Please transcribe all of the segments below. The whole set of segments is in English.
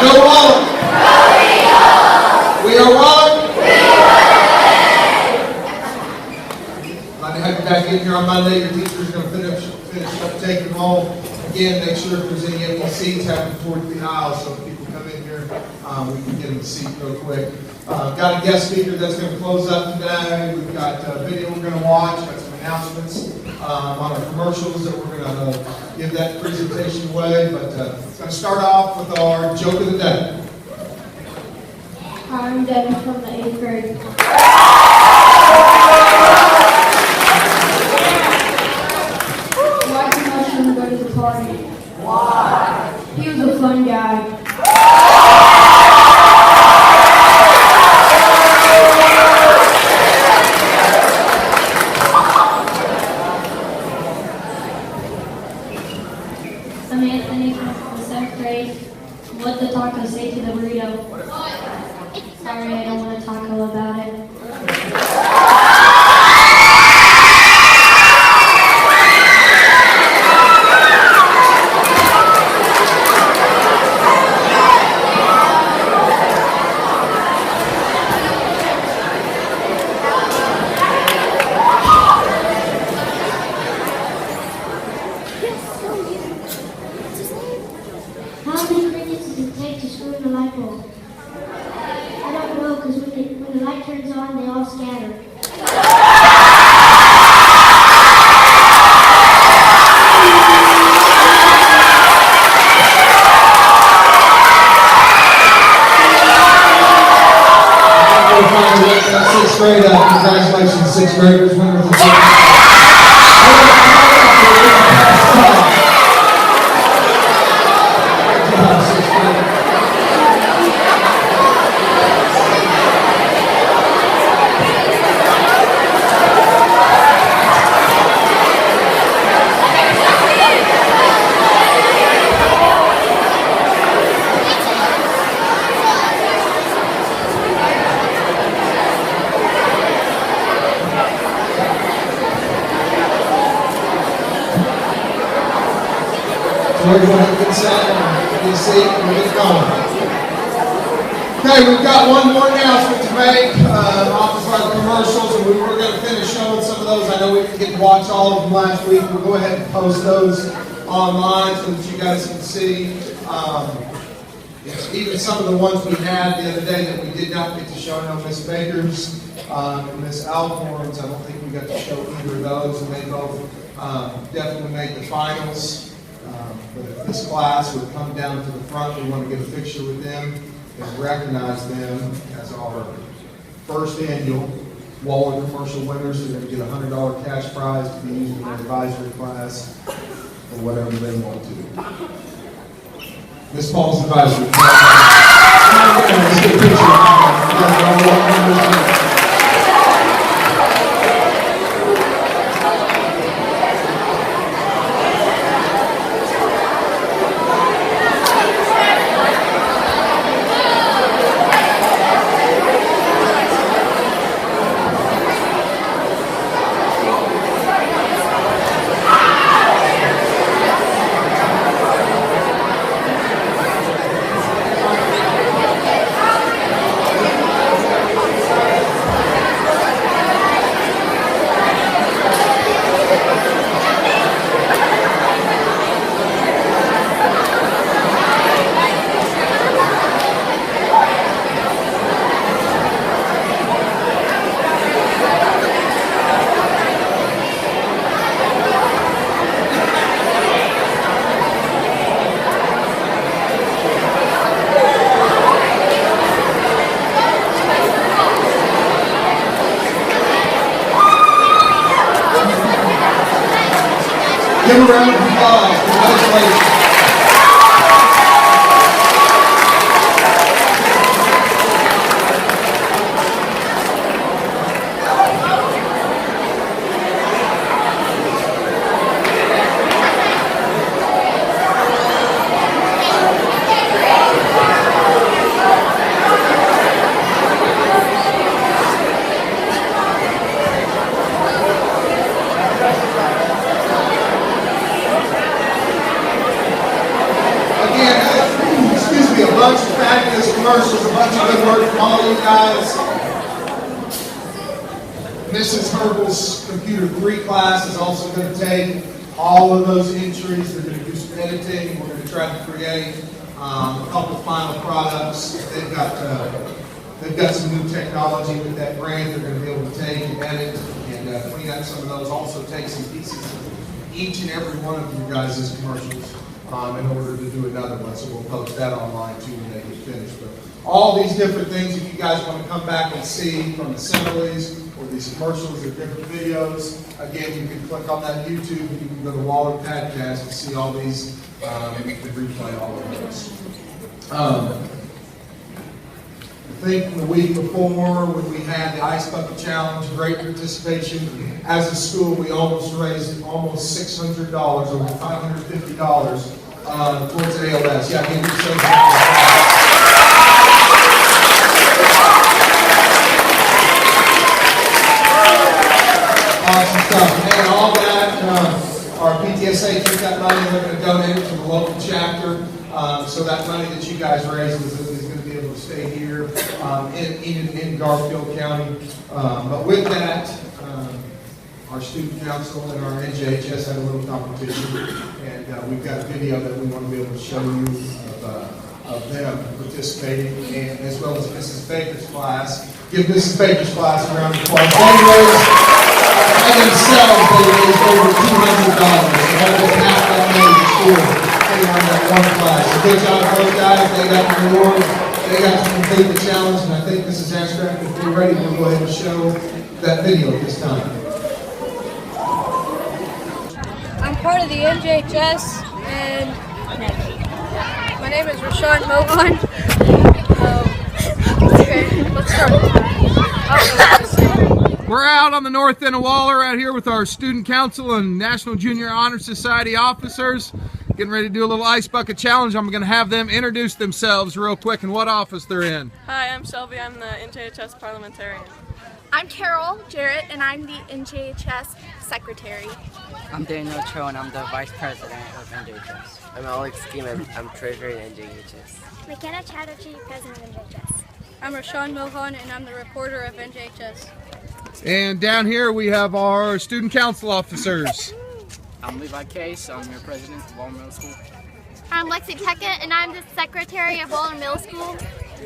No wallet. We are wallet. Glad to have you back in here on Monday. Your teacher's going to finish up taking roll. Again, make sure if there's any empty seats, have them toward the aisle so if people come in here, we can get them a seat real quick. Got a guest speaker that's going to close up today. We've got a video we're going to watch. Got some announcements on our commercials that we're going to give that presentation away. But it's going to start off with our joke of the day. I'm Devin from the 8th grade. Why did Mushroom go to the party? Why? He was a fun guy. I'm Anthony from the 7th grade. What did the taco say to the burrito? Sorry, I don't want to talk all about it. How many minutes does it take to screw in the light bulb? I don't know, because when the light turns on, they all scatter. Sixth grade, congratulations, sixth graders, winners of the everyone have a good set and be seat and we'll get going. Okay, we've got one more announcement to make off of our commercials, and we were going to finish showing some of those. I know we didn't get to watch all of them last week. We'll go ahead and post those online so that you guys can see. Even some of the ones we had the other day that we did not get to show. I know Miss Baker's and Miss Alcorn's, I don't think we got to show either of those, and they both definitely made the finals. But if this class would come down to the front, we want to get a picture with them and recognize them as our first annual Waller commercial winners. They're going to get a $100 cash prize to be used in their advisory class or whatever they want to. Miss Paul's advisory class. Let's get a picture. Give a round of applause. Congratulations. bunch of fabulous commercials, a bunch of good work from all you guys. Mrs. Herbal's Computer 3 class is also going to take all of those entries. They're going to do some editing. We're going to try to create a couple of final products. They've got some new technology with that brand. They're going to be able to take and edit and clean up some of those. Also take some pieces of each and every one of you guys' commercials in order to do another one. So we'll post that online too when they get finished. But all these different things, if you guys want to come back and see from assemblies or these commercials or different videos, again, you can click on that YouTube and you can go to Waller Podcast and see all these and you can replay all of those. I think the week before when we had the Ice Bucket Challenge, great participation. As a school, we almost raised almost $600, over $550 towards ALS. Yeah, I can do awesome stuff. And all that, our PTSA took that money and they're going to donate it to the local chapter. So that money that you guys raised is going to be able to stay here in Garfield County. But with that, our student council and our NJHS had a little competition, and we've got a video that we want to be able to show you of them participating, and as well as Mrs. Baker's class. Give Mrs. Baker's class a round of applause. By themselves, they raised over $200. So that was half that money to school. On that one class. So good job, those guys. They got the reward. They got to complete the challenge, and I think Mrs. Ashcraft, if we're ready, we'll go ahead and show that video at this time. I'm part of the NJHS, and my name is Rashawn Mohan. Okay, let's start. We're out on the north end of Waller out here with our student council and National Junior Honor Society officers. Getting ready to do a little ice bucket challenge. I'm going to have them introduce themselves real quick and what office they're in. Hi, I'm Shelby. I'm the NJHS parliamentarian. I'm Carol Jarrett, and I'm the NJHS secretary. I'm Daniel Cho, and I'm the vice president of NJHS. I'm Alex Schiemann. I'm treasurer in NJHS. McKenna Chatterjee, president of NJHS. I'm Rashawn Mohan, and I'm the reporter of NJHS. And down here we have our student council officers. I'm Levi Case. I'm your president of Waller Middle School. I'm Lexi Peckett, and I'm the secretary of Waller Middle School.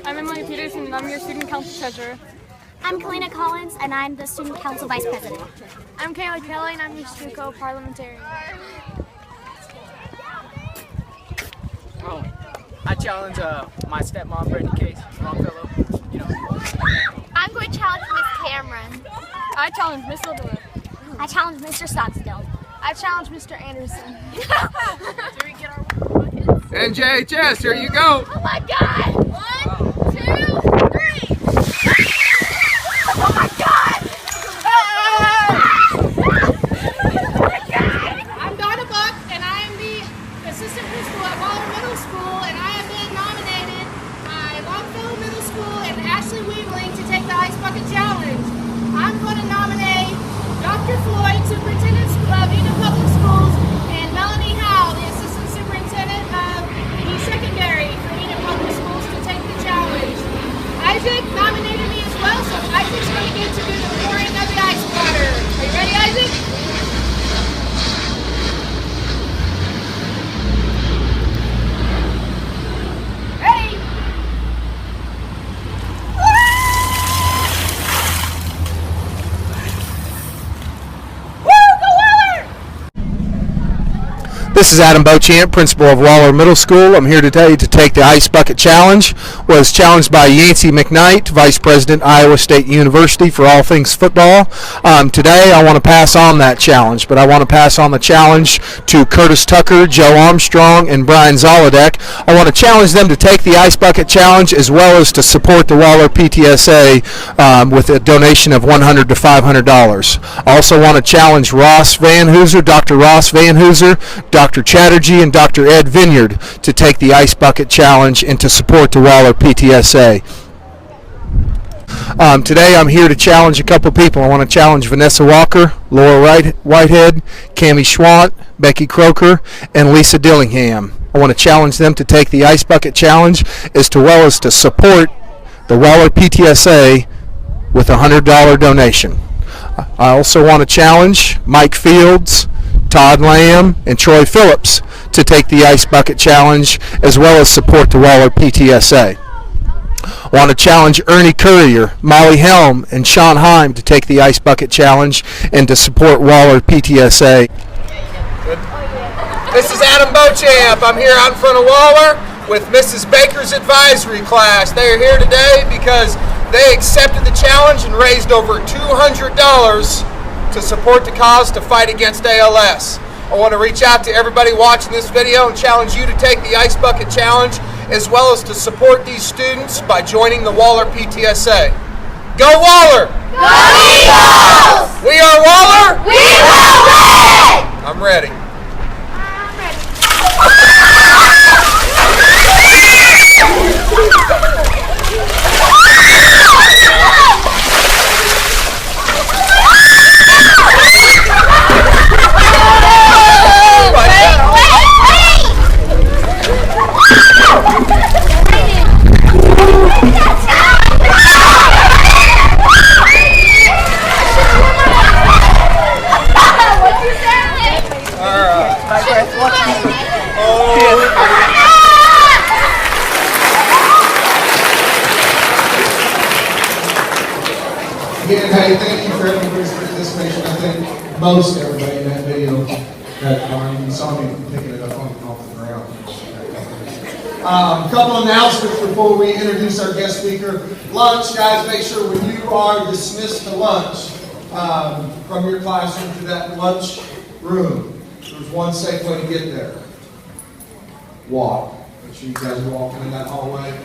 I'm Emily Peterson, and I'm your student council treasurer. I'm Kalina Collins, and I'm the student council vice president. I'm Kayla Kelly, and I'm the Schoool parliamentarian. Oh, I challenge my stepmom, Brittany Case, Longfellow. You know. I'm going to challenge Miss Cameron. I challenge Miss Silverwood. I challenge Mr. Stocksdale. I challenge Mr. Anderson. Do we get our buckets? NJHS, here you go. Oh my God! 1, 2, 3! Oh my God! I'm Donna Buck, and I am the assistant principal at Waller Middle School, and I have been nominated by Longfellow Middle School and Ashley Weebling to take the Ice Bucket Challenge. I'm going to nominate Dr. Floyd, superintendent of Enid Public Schools, and Melanie Howe, the assistant superintendent of the secondary for Enid Public Schools, to take the challenge. Isaac nominated me as well, so Isaac's going to get to do the pouring of the ice water. Are you ready, Isaac? Ready? This is Adam Beauchamp, principal of Waller Middle School. I'm here today to take the Ice Bucket Challenge. Was challenged by Yancey McKnight, Vice President, Iowa State University, for all things football. Today I want to pass on that challenge, but I want to pass on the challenge to Curtis Tucker, Joe Armstrong, and Brian Zolodek. I want to challenge them to take the Ice Bucket Challenge as well as to support the Waller PTSA with a donation of $100 to $500. I also want to challenge Ross Van Hooser, Dr. Ross Van Hooser, Dr. Chatterjee, and Dr. Ed Vineyard to take the Ice Bucket Challenge and to support the Waller PTSA. Today I'm here to challenge a couple people. I want to challenge Vanessa Walker, Laura Whitehead, Cammie Schwant, Becky Croker, and Lisa Dillingham. I want to challenge them to take the Ice Bucket Challenge as well as to support the Waller PTSA with a $100 donation. I also want to challenge Mike Fields, Todd Lamb, and Troy Phillips to take the Ice Bucket Challenge as well as support the Waller PTSA. I want to challenge Ernie Courier, Molly Helm, and Sean Heim to take the Ice Bucket Challenge and to support Waller PTSA. This is Adam Beauchamp. I'm here out in front of Waller with Mrs. Baker's advisory class. They are here today because they accepted the challenge and raised over $200 to support the cause to fight against ALS. I want to reach out to everybody watching this video and challenge you to take the Ice Bucket Challenge as well as to support these students by joining the Waller PTSA. Go Waller! Go Eagles! We are Waller! We will win! I'm ready. Again, hey, thank you for everybody's participation. I think most everybody in that video that you saw me picking it up off the ground. A couple announcements before we introduce our guest speaker. Lunch, guys, make sure when you are dismissed to lunch from your classroom to that lunch room, there's one safe way to get there. Walk. Make sure you guys are walking in that hallway.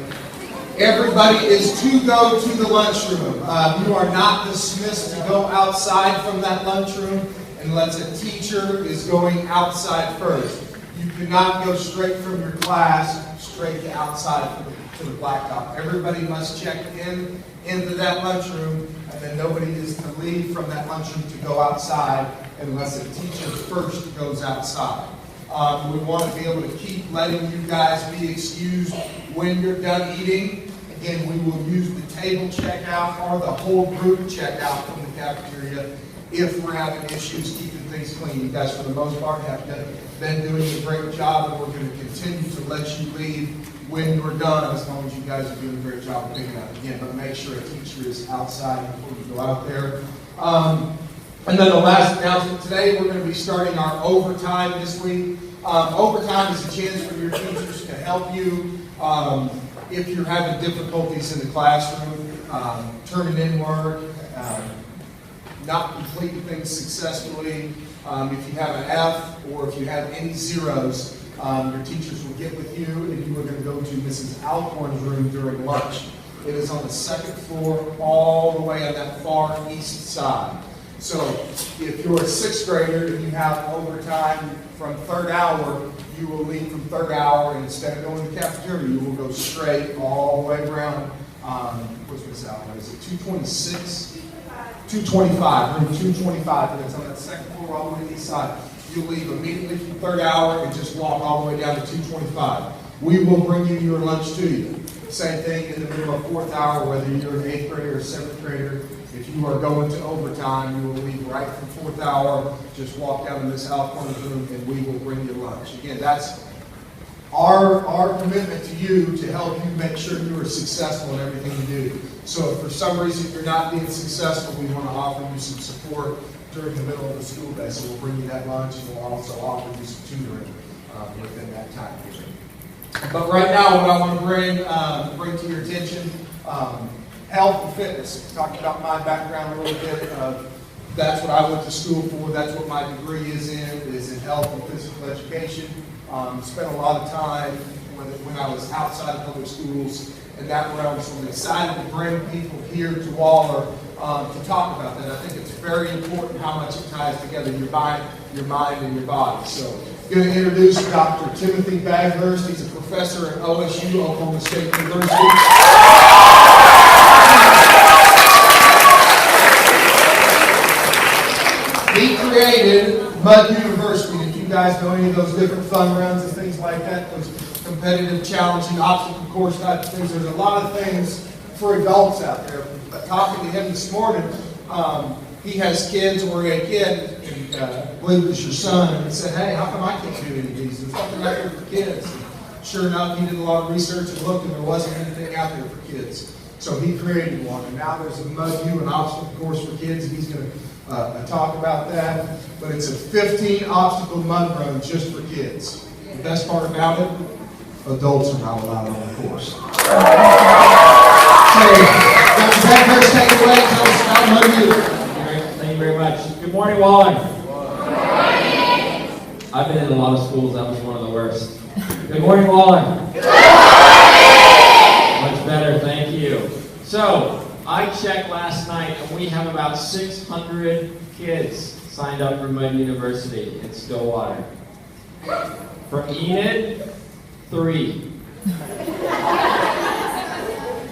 Everybody is to go to the lunchroom. You are not dismissed to go outside from that lunchroom unless a teacher is going outside first. You cannot go straight from your class straight to outside to the blacktop. Everybody must check into that lunchroom, and then nobody is to leave from that lunchroom to go outside unless a teacher first goes outside. We want to be able to keep letting you guys be excused when you're done eating. Again, we will use the table checkout or the whole group checkout from the cafeteria if we're having issues keeping things clean. You guys, for the most part, have been doing a great job, and we're going to continue to let you leave when you're done, as long as you guys are doing a great job of picking up. Again, but make sure a teacher is outside before you go out there. And then the last announcement today, we're going to be starting our overtime this week. Overtime is a chance for your teachers to help you if you're having difficulties in the classroom, turning in work, not completing things successfully. If you have an F or if you have any zeros, your teachers will get with you and you are going to go to Mrs. Alcorn's room during lunch. It is on the second floor all the way on that far east side. So if you're a sixth grader and you have overtime from third hour, you will leave from third hour, and instead of going to the cafeteria, you will go straight all the way around, what's Miss Allen, is it 226? 225, room 225, and it's on that second floor all the way to the east side. You'll leave immediately from third hour and just walk all the way down to 225. We will bring you your lunch to you. Same thing in the middle of fourth hour, whether you're an eighth grader or seventh grader. If you are going to overtime, you will leave right from fourth hour, just walk down to Miss Alcorn's room, and we will bring you lunch. Again, that's our commitment to you to help you make sure you are successful in everything you do. So if for some reason you're not being successful, we want to offer you some support during the middle of the school day. So we'll bring you that lunch, and we'll also offer you some tutoring within that time period. But right now, what I want to bring to your attention, health and fitness. Talked about my background a little bit. That's what I went to school for. That's what my degree is in health and physical education. Spent a lot of time when I was outside of public schools in that realm. So I'm excited to bring people here to Waller to talk about that. I think it's very important how much it ties together your mind, and your body. So I'm going to introduce Dr. Timothy Baghurst. He's a professor at OSU, Oklahoma State University. He created Mud University. If you you guys know any of those different fun runs and things like that, those competitive, challenging, obstacle course type of things. There's a lot of things for adults out there. Talking to him this morning, he has kids, or a kid, and I believe it was your son, and he said, hey, how come I can't do any of these? There's nothing out there for kids. And sure enough, he did a lot of research and looked, and there wasn't anything out there for kids. So he created one, and now there's a mud-u, an obstacle course for kids, and he's going to talk about that. But it's a 15 obstacle mud run just for kids. The best part about it, adults are not allowed on the course. So, Dr. Beckers, take it away. Tell us about mud-u. Thank you very much. Good morning, Waller. Good morning. I've been in a lot of schools. That was one of the worst. Good morning, Waller. Good morning. Much better. Thank you. So, I checked last night, and we have about 600 kids signed up for Mud University in Stillwater. From Enid, 3.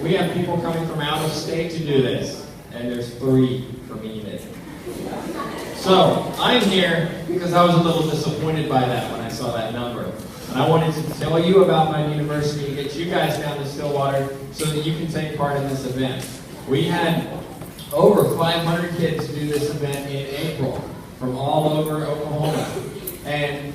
We have people coming from out of state to do this, and there's 3 from Enid. So, I'm here because I was a little disappointed by that when I saw that number. And I wanted to tell you about my university and get you guys down to Stillwater so that you can take part in this event. We had over 500 kids do this event in April from all over Oklahoma. And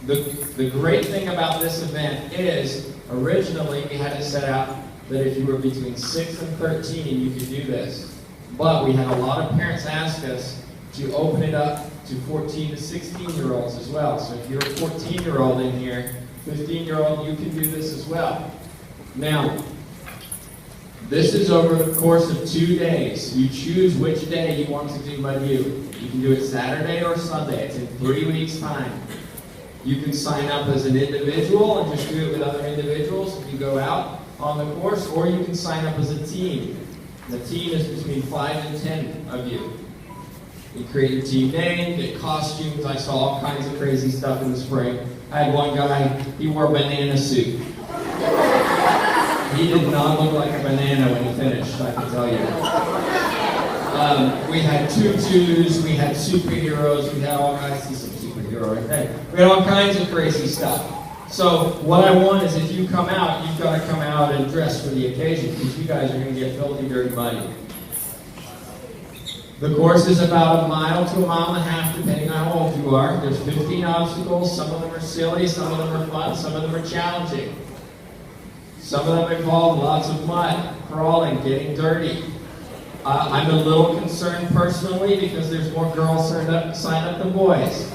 the great thing about this event is, originally we had it set out that if you were between 6 and 13, you could do this. But we had a lot of parents ask us to open it up to 14 to 16-year-olds as well. So if you're a 14-year-old in here, 15-year-old, you can do this as well. Now, this is over the course of 2 days. You choose which day you want to do mud-u. You can do it Saturday or Sunday. It's in 3 weeks' time. You can sign up as an individual and just do it with other individuals if you go out on the course, or you can sign up as a team. The team is between 5 and 10 of you. You create your team name, get costumes. I saw all kinds of crazy stuff in the spring. I had one guy, he wore a banana suit. He did not look like a banana when he finished, I can tell you. We had tutus, we had superheroes, we had all kinds of superhero right there. We had all kinds of crazy stuff. So what I want is, if you come out, you've got to come out and dress for the occasion, because you guys are going to get filthy, dirty, muddy. The course is about 1 mile to 1.5 miles, depending on how old you are. There's 15 obstacles. Some of them are silly, some of them are fun, some of them are challenging. Some of them involve lots of mud, crawling, getting dirty. I'm a little concerned personally because there's more girls sign up than boys.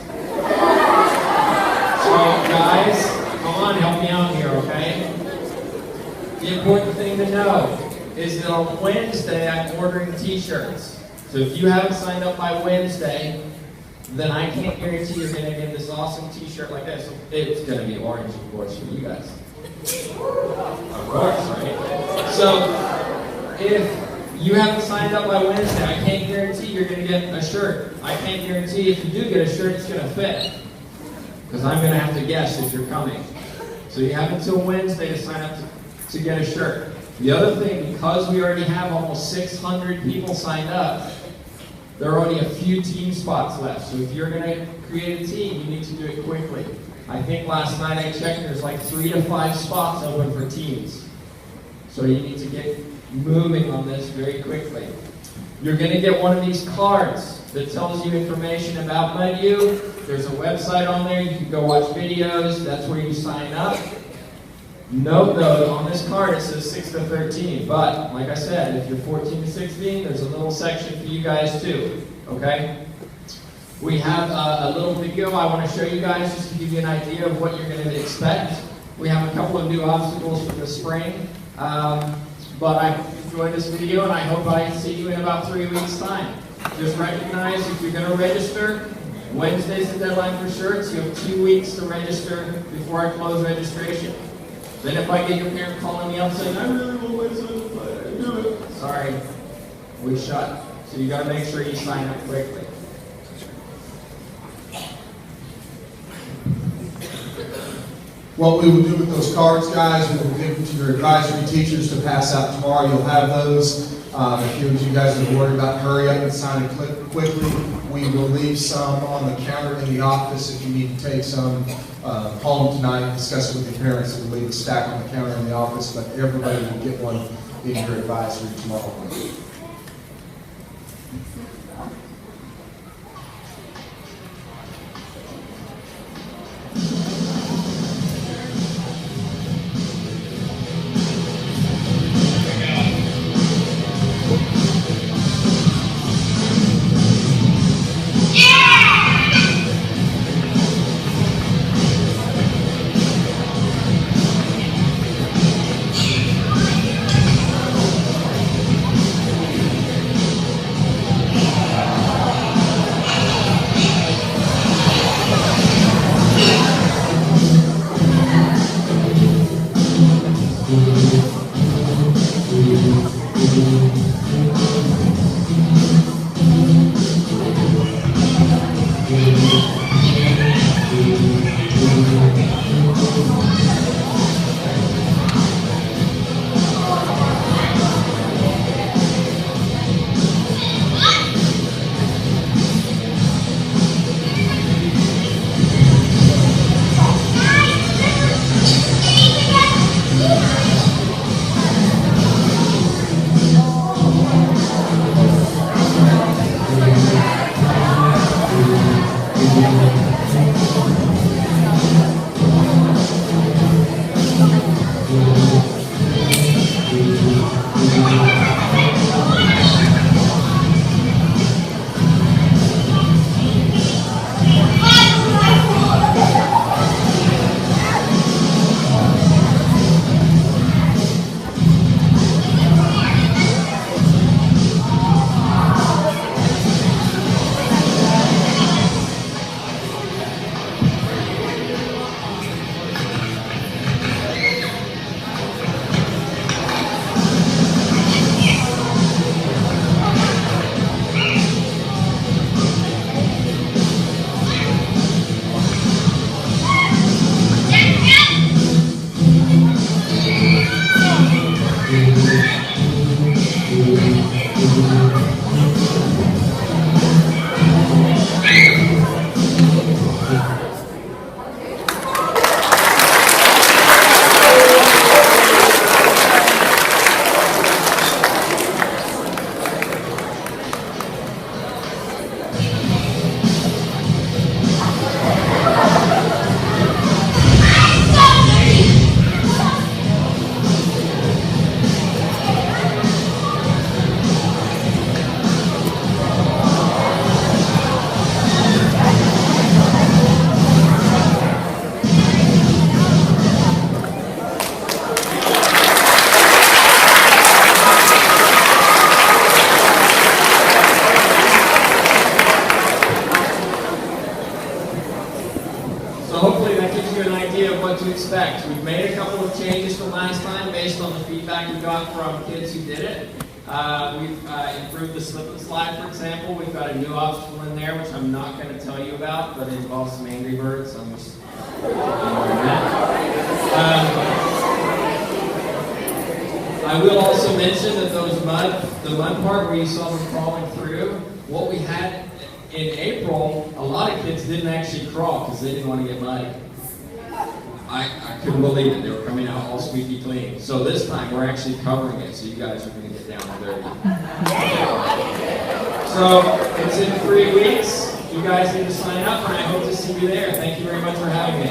So guys, come on, help me out here, okay? The important thing to know is that on Wednesday I'm ordering t-shirts. So if you haven't signed up by Wednesday, then I can't guarantee you're going to get this awesome t-shirt like that. So it's going to be orange, of course, for you guys. Of course, right? So if you haven't signed up by Wednesday, I can't guarantee you're going to get a shirt. I can't guarantee if you do get a shirt, it's going to fit. Because I'm going to have to guess if you're coming. So you have until Wednesday to sign up to get a shirt. The other thing, because we already have almost 600 people signed up, there are only a few team spots left. So if you're going to create a team, you need to do it quickly. I think last night I checked, there's like 3 to 5 spots open for teams. So you need to get moving on this very quickly. You're going to get one of these cards that tells you information about mud-u. There's a website on there. You can go watch videos. That's where you sign up. Note though, on this card it says 6 to 13, but like I said, if you're 14 to 16, there's a little section for you guys too, okay? We have a little video I want to show you guys just to give you an idea of what you're going to expect. We have a couple of new obstacles for the spring, but I enjoyed this video and I hope I see you in about 3 weeks' time. Just recognize if you're going to register, Wednesday's the deadline for shirts. You have 2 weeks to register before I close registration. Then if I get your parent calling me up saying, I really want my son to play, I do it. Sorry, we shut. So you got to make sure you sign up quickly. What we will do with those cards, guys, we will give them to your advisory teachers to pass out tomorrow. You'll have those. If you guys are worried about hurry up and sign it quickly, we will leave some on the counter in the office if you need to take some home tonight and discuss it with your parents. We'll leave a stack on the counter in the office, but everybody will get one in your advisory tomorrow morning. Hopefully that gives you an idea of what to expect. We've made a couple of changes from last time based on the feedback we got from kids who did it. We've improved the slip and slide, for example. We've got a new obstacle in there, which I'm not going to tell you about, but it involves some Angry Birds. So I'm just I will also mention that the mud part where you saw them crawling through, what we had in April, a lot of kids didn't actually crawl because they didn't want to get muddy. I couldn't believe it. They were coming out all squeaky clean. So this time we're actually covering it, so you guys are going to get down and dirty. So it's in 3 weeks. You guys need to sign up, and I hope to see you there. Thank you very much for having me.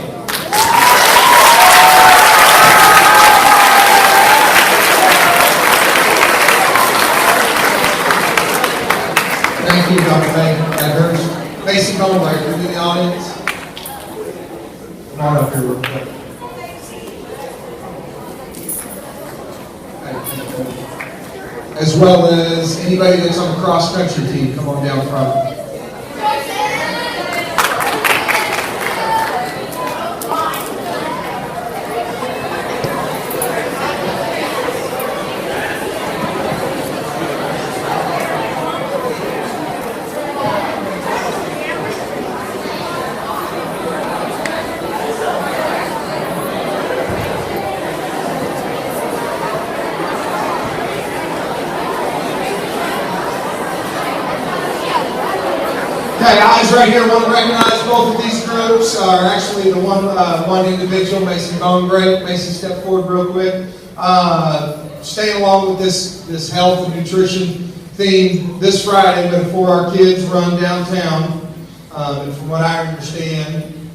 Thank you, Dr. Medhurst. Macy Goldberg, you're in the audience. Come on up here real quick. As well as anybody that's on the cross-country team, come on down front. Okay, eyes right here. Want to recognize both of these groups. Are actually the one individual, Mason Bonegreat. Mason, step forward real quick. Staying along with this health and nutrition theme this Friday, but before our kids run downtown, and from what I understand,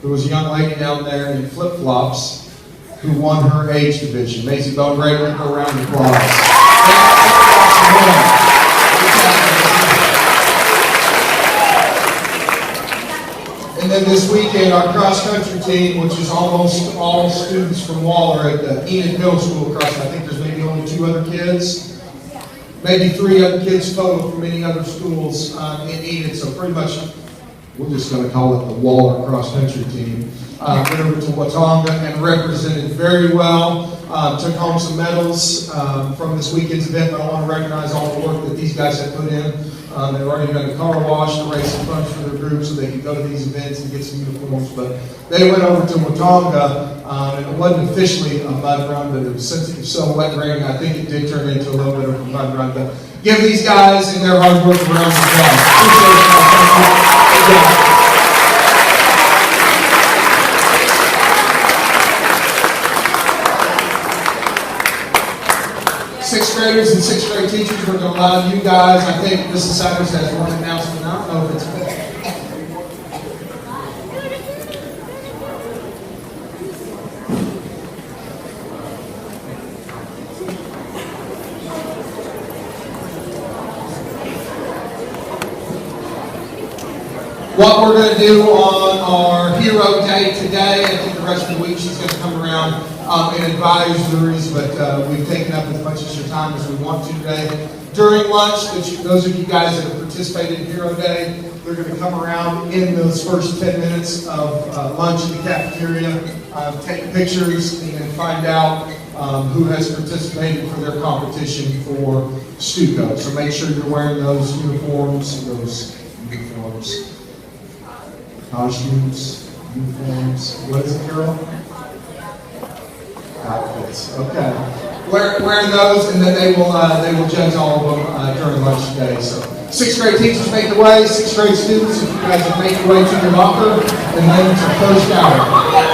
there was a young lady down there in flip-flops who won her age division. Mason Bonegreat, let's go around the applause. And then this weekend, our cross-country team, which is almost all students from Waller at the Enid Middle School cross. I think there's maybe only 2 other kids, maybe 3 other kids total from any other schools in Enid. So pretty much, we're just going to call it the Waller cross-country team. Went over to Watauga and represented very well. Took home some medals from this weekend's event, but I want to recognize all the work that these guys have put in. They've already done a car wash to raise some funds for their group so they can go to these events and get some uniforms. But they went over to Watauga, and it wasn't officially a mud run, but it was, since it was so wet and raining, I think it did turn into a little bit of a mud run. But give these guys and their hard work a round of applause. Appreciate it, guys. Thank you. Good job. Sixth graders and sixth grade teachers, we're going to allow you guys, I think Mrs. Cyrus has one announcement. I don't know if it's what we're going to do on our Hero Day today. I think the rest of the week she's going to come around and advise juries, but we've taken up as much of your time as we want to today. During lunch, those of you guys that have participated in Hero Day, they're going to come around in those first 10 minutes of lunch in the cafeteria, take pictures, and find out who has participated for their competition for Stuco. So make sure you're wearing those uniforms, costumes, uniforms. What is it, Carol? Outfits. Okay. Wearing those, and then they will judge all of them during lunch today. So, sixth grade teachers make the way. Sixth grade students, if you guys will make your way to your locker, and then to first hour.